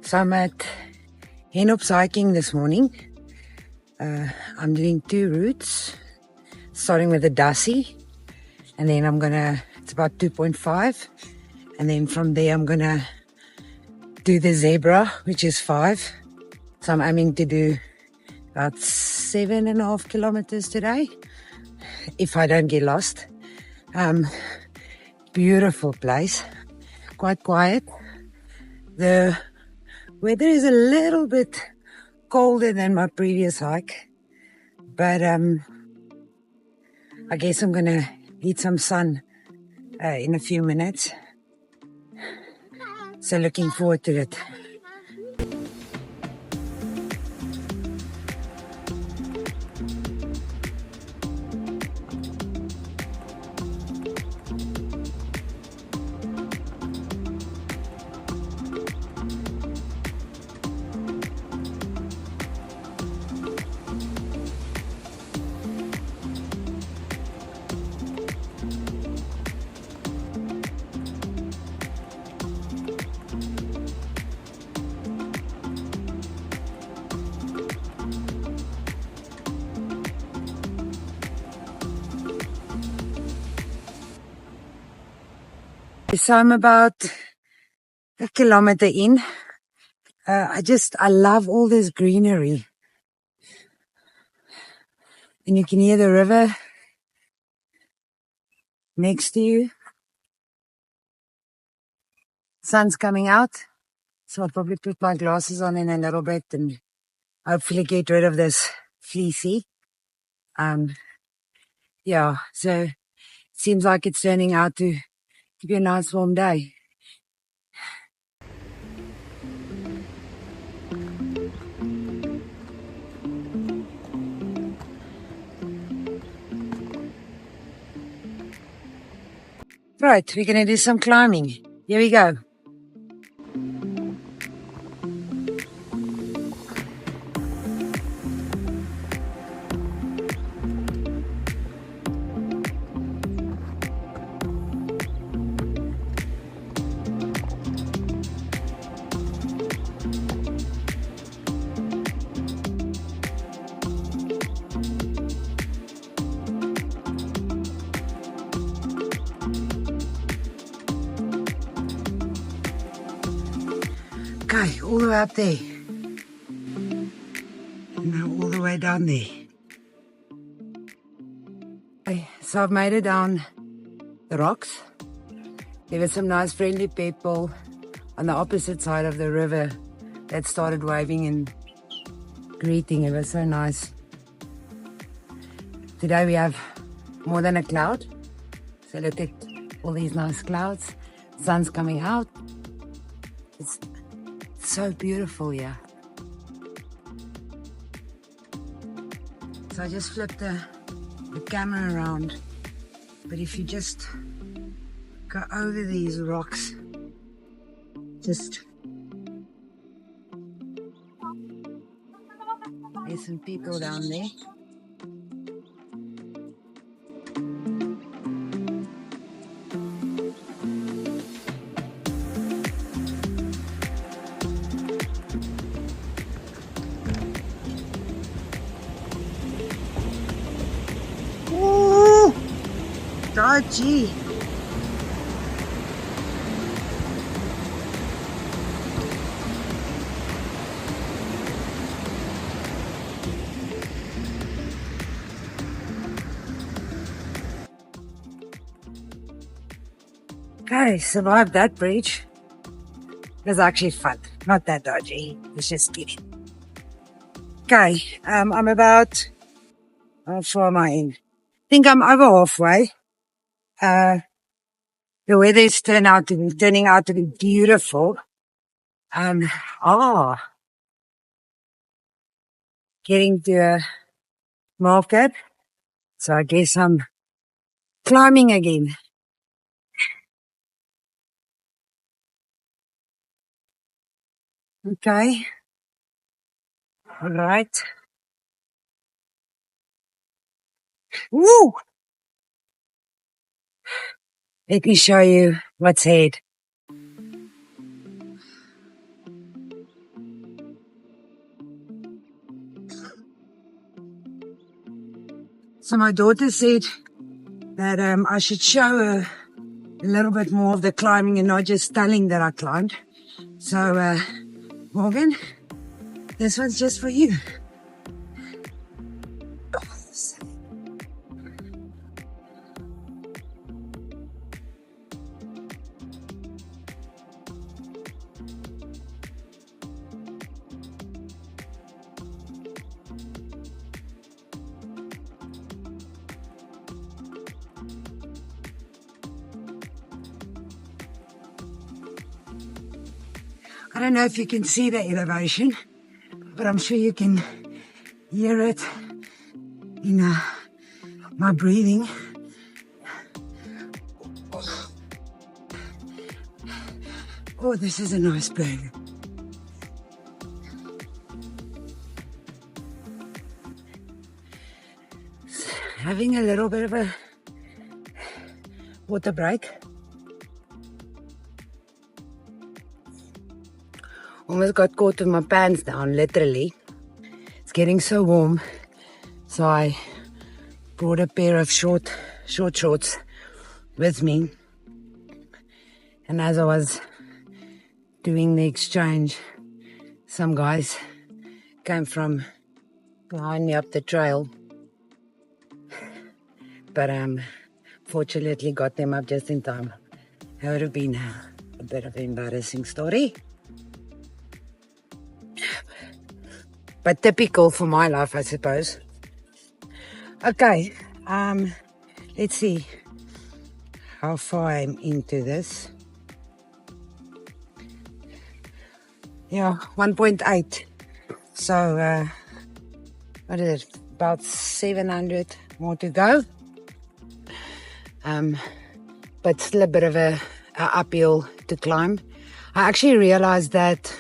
So I'm at Hennops hiking this morning. I'm doing 2 routes, starting with the Dassie, and then it's about 2.5, and then from there I'm gonna do the Zebra, which is 5. So I'm aiming to do about 7.5 kilometers today, if I don't get lost. Beautiful place, quite quiet. The weather is a little bit colder than my previous hike, but I guess I'm gonna need some sun in a few minutes. So looking forward to it. So I'm about 1 kilometer in. I love all this greenery. And you can hear the river next to you. Sun's coming out. So I'll probably put my glasses on in a little bit and hopefully get rid of this fleecy. Yeah, so it seems like it's turning out to be a nice warm day. Right, we're gonna do some climbing. Here we go. Okay, all the way up there. And now all the way down there. Okay, so I've made it down the rocks. There were some nice friendly people on the opposite side of the river that started waving and greeting. It was so nice. Today we have more than a cloud. So look at all these nice clouds. Sun's coming out. It's so beautiful here. So I just flipped the camera around. But if you just go over these rocks, there's some people down there. Dodgy. Okay, survived that bridge. It was actually fun. Not that dodgy. It was just kidding. Okay, I'm about, how far am I in? I think I'm over halfway. The weather is turning out to be beautiful. Oh, getting to a market. So I guess I'm climbing again. Okay. All right. Woo! Let me show you what's ahead. So my daughter said that I should show her a little bit more of the climbing and not just telling that I climbed. So Morgan, this one's just for you. I don't know if you can see the elevation, but I'm sure you can hear it in my breathing. Oh, this is a nice bird. Having a little bit of a water break. Almost got caught with my pants down, literally. It's getting so warm, so I brought a pair of short shorts with me. And as I was doing the exchange, some guys came from behind me up the trail, but fortunately got them up just in time. It would have been a bit of an embarrassing story, but typical for my life, I suppose. Okay, let's see how far I'm into this. Yeah, 1.8. So what is it? About 700 more to go. But still a bit of a uphill to climb. I actually realized that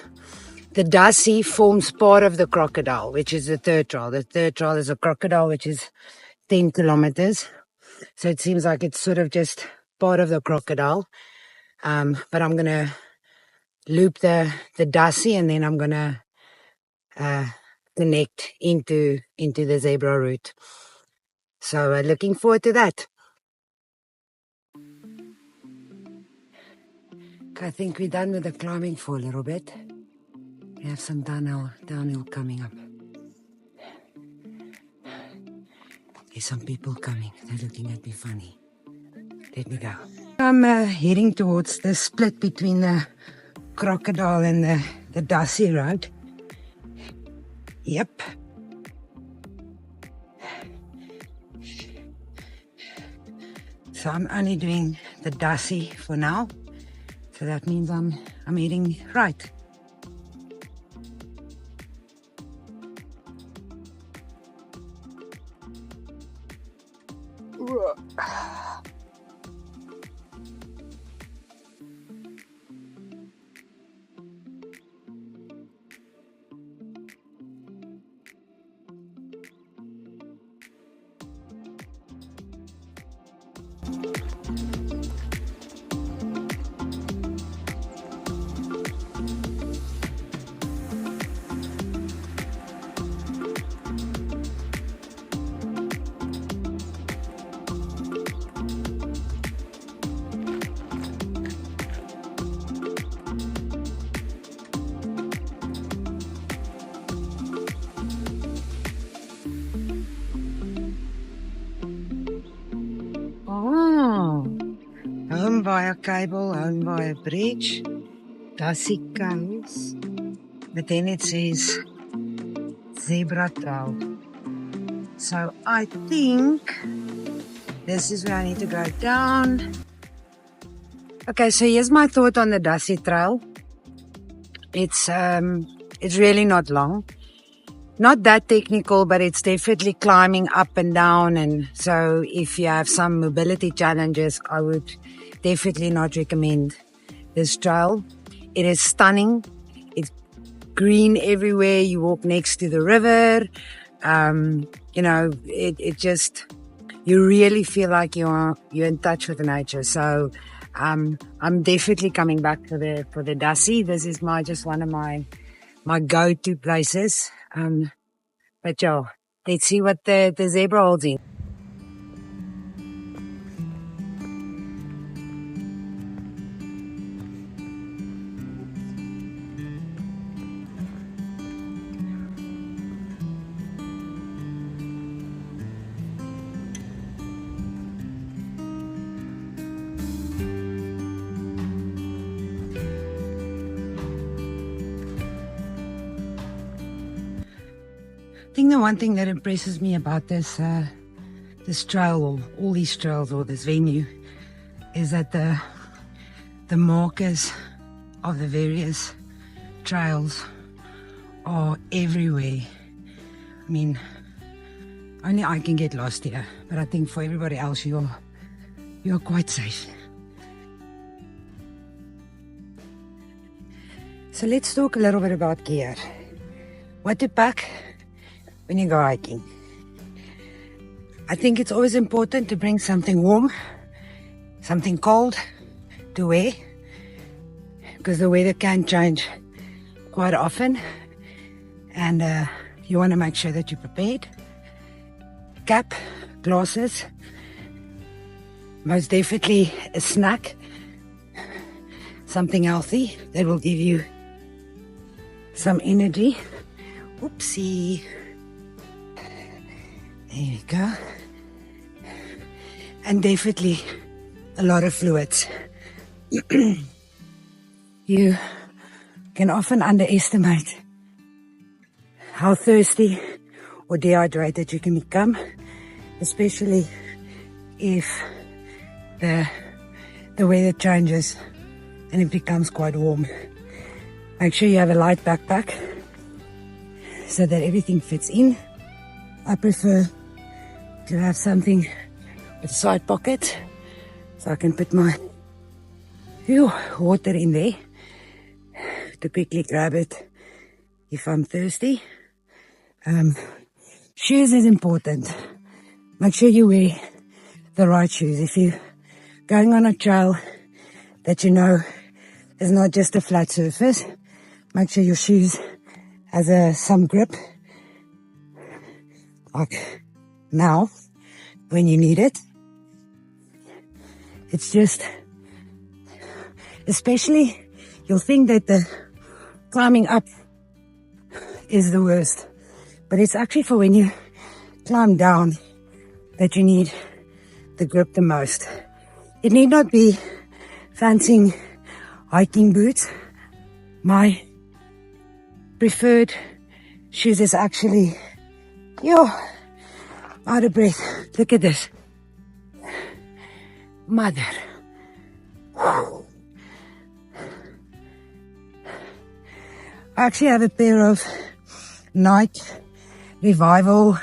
the Dassie forms part of the crocodile, which is the third trail. The third trail is a crocodile, which is 10 kilometers. So it seems like it's sort of just part of the crocodile. But I'm going to loop the Dassie, and then I'm going to connect into the zebra route. So looking forward to that. I think we're done with the climbing for a little bit. We have some downhill coming up. There's some people coming. They're looking at me funny. Let me go. I'm heading towards the split between the crocodile and the Dassie road. Yep. So I'm only doing the Dassie for now. So that means I'm heading right. Home by a cable, home by a bridge, Dassie comes, but then it says zebra trail. So I think this is where I need to go down. Okay, so here's my thought on the Dassie trail. It's really not long. Not that technical, but it's definitely climbing up and down. And so if you have some mobility challenges, I would definitely not recommend this trail. It is stunning. It's green everywhere. You walk next to the river. You know, it just, you really feel like you're in touch with nature. So I'm definitely coming back for the Dassie. This is just one of my go-to places. But yeah, let's see what the zebra holds in. I think the one thing that impresses me about this trail, or all these trails, or this venue, is that the markers of the various trails are everywhere. I mean, only I can get lost here, but I think for everybody else, you're quite safe. So let's talk a little bit about gear. What to pack when you go hiking. I think it's always important to bring something warm, something cold to wear, because the weather can change quite often, and you want to make sure that you're prepared. Cap, glasses, most definitely a snack, something healthy that will give you some energy. Oopsie. There we go. And definitely a lot of fluids. You can often underestimate how thirsty or dehydrated you can become, especially if the weather changes and it becomes quite warm. Make sure you have a light backpack so that everything fits in. I prefer to have something with side pockets so I can put my water in there to quickly grab it if I'm thirsty. Shoes is important. Make sure you wear the right shoes. If you're going on a trail that you know is not just a flat surface, make sure your shoes has some grip, like now when you need it. It's just, especially, you'll think that the climbing up is the worst, but it's actually for when you climb down that you need the grip the most. It need not be fancy hiking boots. My preferred shoes is actually, out of breath. Look at this. Mother. I actually have a pair of Nike Revival,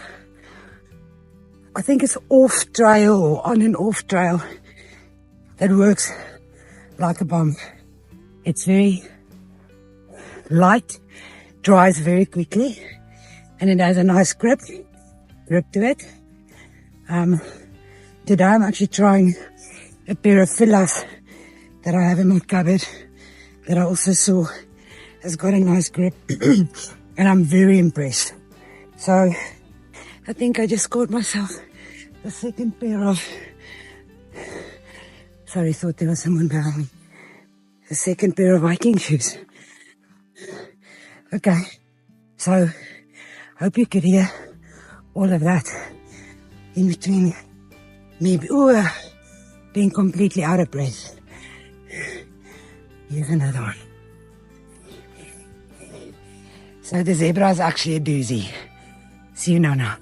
I think it's off trail or on and off trail, that works like a bomb. It's very light, dries very quickly, and it has a nice grip to it. Today I'm actually trying a pair of Filas that I have in my cupboard that I also saw has got a nice grip and I'm very impressed. So I think I just got myself the second pair of, sorry, thought there was someone behind me. The second pair of hiking shoes. Okay, so hope you could hear all of that in between me being completely out of breath. Here's another one. So the zebra is actually a doozy. See you now.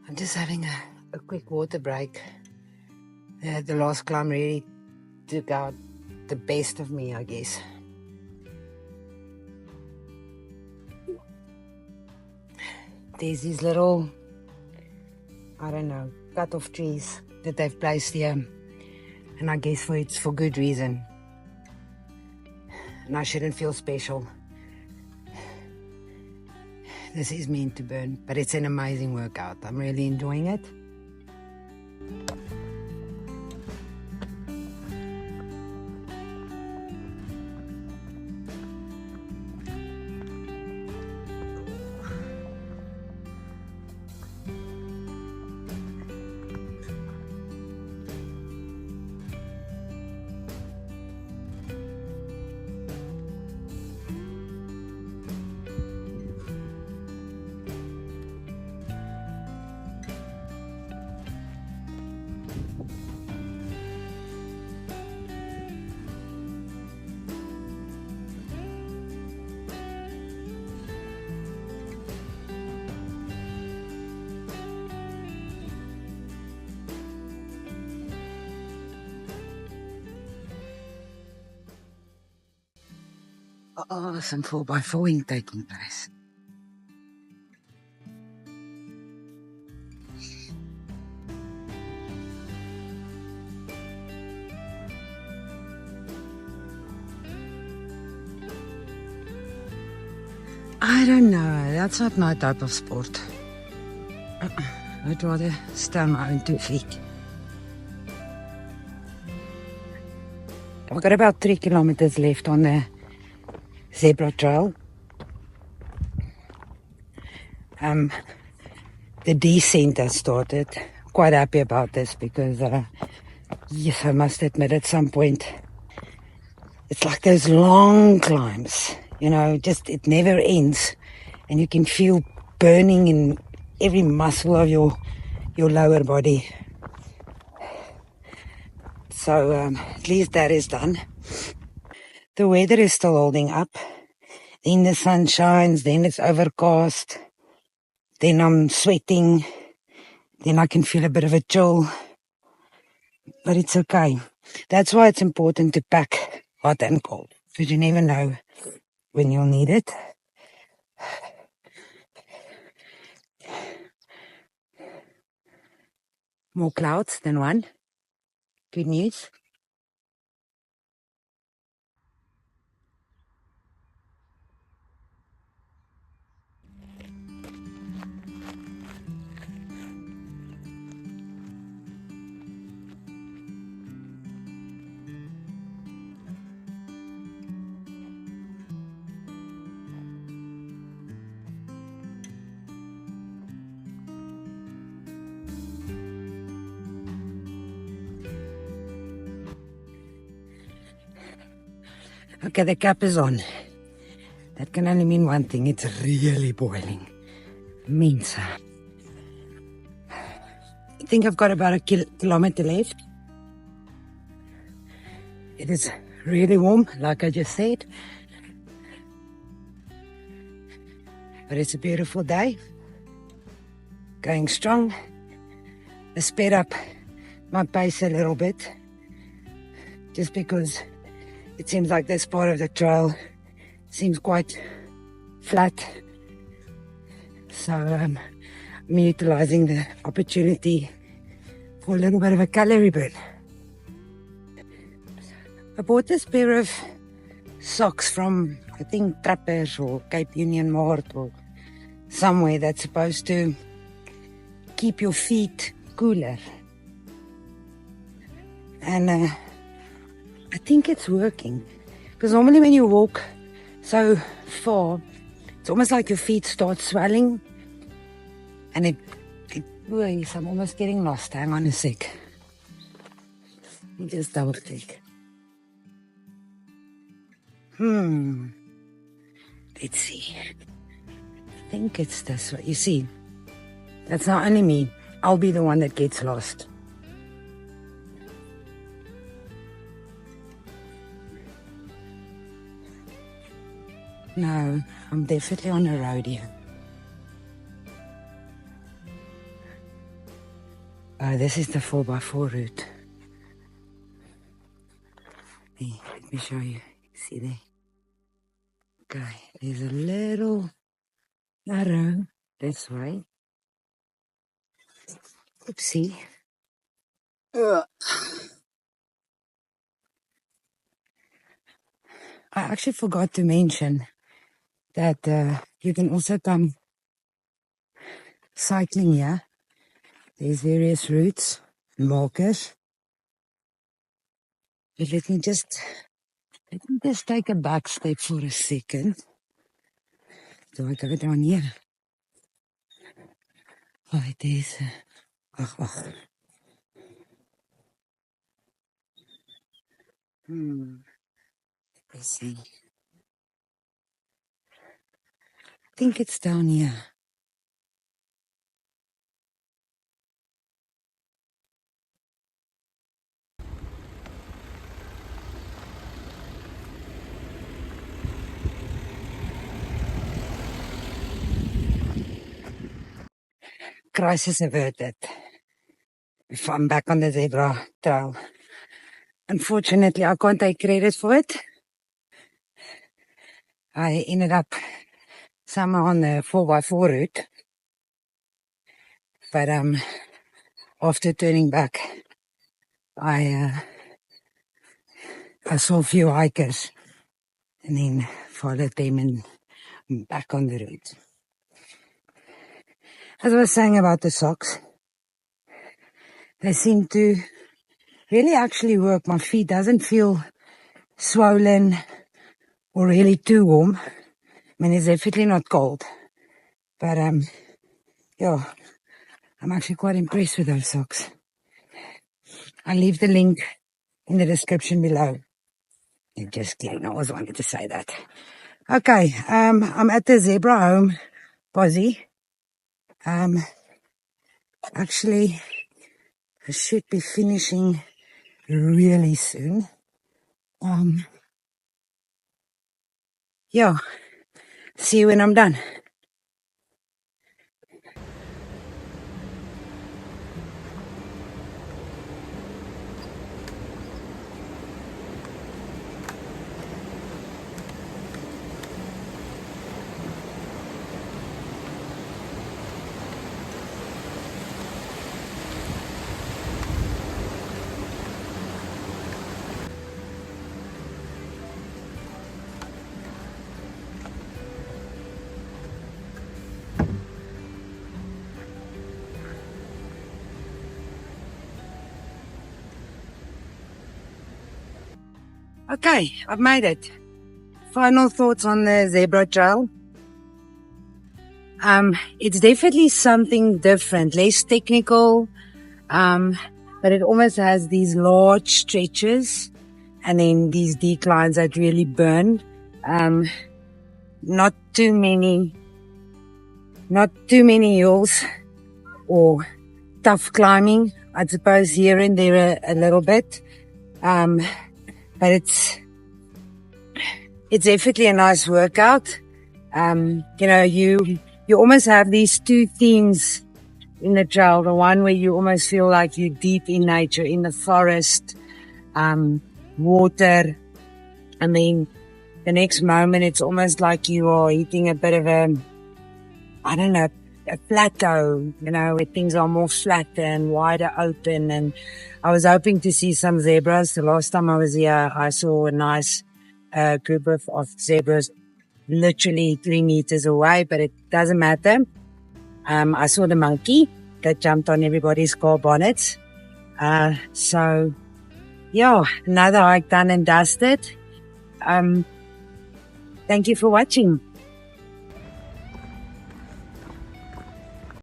I'm just having a quick water break. The last climb really took out the best of me, I guess. There's these little, I don't know, cut-off trees that they've placed here. And I guess it's for good reason. And I shouldn't feel special. This is meant to burn, but it's an amazing workout. I'm really enjoying it. Some 4x4ing taking place. I don't know, that's not my type of sport. I'd rather stand on my own 2 feet. I've got about 3 kilometers left on the zebra trail. The descent has started. Quite happy about this because, yes, I must admit at some point, it's like those long climbs, you know, just it never ends. And you can feel burning in every muscle of your lower body. So at least that is done. The weather is still holding up. Then the sun shines, then it's overcast. Then I'm sweating. Then I can feel a bit of a chill. But it's okay. That's why it's important to pack hot and cold. Because you never know when you'll need it. More clouds than one. Good news. Okay, the cap is on. That can only mean one thing. It's really boiling. Means. I think I've got about a kilometer left. It is really warm, like I just said. But it's a beautiful day. Going strong. I sped up my pace a little bit. Just because it seems like this part of the trail seems quite flat. So I'm utilizing the opportunity for a little bit of a calorie burn. I bought this pair of socks from, I think, Trappers or Cape Union Mart or somewhere that's supposed to keep your feet cooler. And I think it's working. Because normally when you walk so far, it's almost like your feet start swelling. And it Ooh, I'm almost getting lost. Hang on a sec. Let me just double check. Let's see. I think it's this way. You see, that's not only me. I'll be the one that gets lost. No, I'm definitely on a road here. Oh, this is the 4x4 route. Hey, let me show you. See there? Okay, there's a little arrow this way. Oopsie. Ugh. I actually forgot to mention that you can also come cycling here. There's various routes, markers. But let me just take a back step for a second. Do I go down here? Oh, it is. Let's see. I think it's down here. Crisis averted. If I'm back on the zebra trail. Unfortunately, I can't take credit for it. I ended up somewhere on the 4x4 route. But after turning back, I saw a few hikers and then followed them and back on the route. As I was saying about the socks, they seem to really actually work. My feet doesn't feel swollen or really too warm. I mean, it's definitely not cold. But yeah, I'm actually quite impressed with those socks. I'll leave the link in the description below. Just kidding, I always wanted to say that. Okay, I'm at the zebra home, posse. Actually, I should be finishing really soon. Yeah, see you when I'm done. Okay, I've made it. Final thoughts on the zebra trail. It's definitely something different, less technical, but it almost has these large stretches and then these declines that really burn. Not too many hills or tough climbing. I suppose here and there a little bit. But it's definitely a nice workout. You know, you almost have these two themes in the trail. The one where you almost feel like you're deep in nature, in the forest, water. And then the next moment, it's almost like you are hitting a bit of a plateau, you know, where things are more flat and wider open. And I was hoping to see some zebras. The last time I was here, I saw a nice group of zebras literally 3 meters away, but it doesn't matter. I saw the monkey that jumped on everybody's car bonnets. So yeah, another hike done and dusted. Thank you for watching.